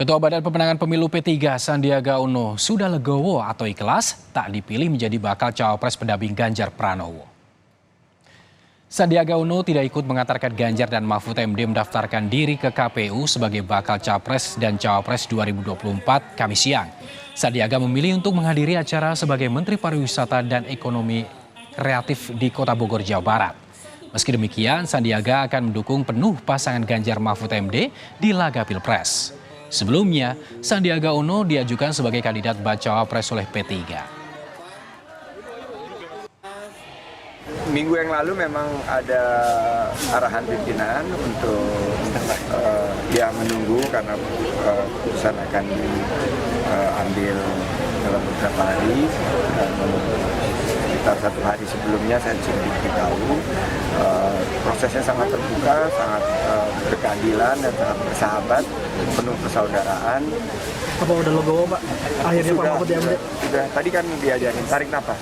Ketua Badan Pemenangan Pemilu P3 Sandiaga Uno sudah legowo atau ikhlas tak dipilih menjadi bakal cawapres pendamping Ganjar Pranowo. Sandiaga Uno tidak ikut mengantarkan Ganjar dan Mahfud MD mendaftarkan diri ke KPU sebagai bakal capres dan cawapres 2024 Kamis siang. Sandiaga memilih untuk menghadiri acara sebagai Menteri Pariwisata dan Ekonomi Kreatif di Kota Bogor, Jawa Barat. Meski demikian, Sandiaga akan mendukung penuh pasangan Ganjar Mahfud MD di laga Pilpres. Sebelumnya, Sandiaga Uno diajukan sebagai kandidat bacawa pres oleh P3. Minggu yang lalu memang ada arahan pimpinan untuk menunggu karena keputusan akan diambil dalam beberapa hari. Sekitar 1 hari sebelumnya saya sudah diberitahu prosesnya sangat terbuka, sangat berkeadilan dan sangat bersahabat, penuh persaudaraan. Apa udah legowo, Pak? Akhirnya Pak Mahfud diambil? Sudah, tadi kan diajarin tarik nafas.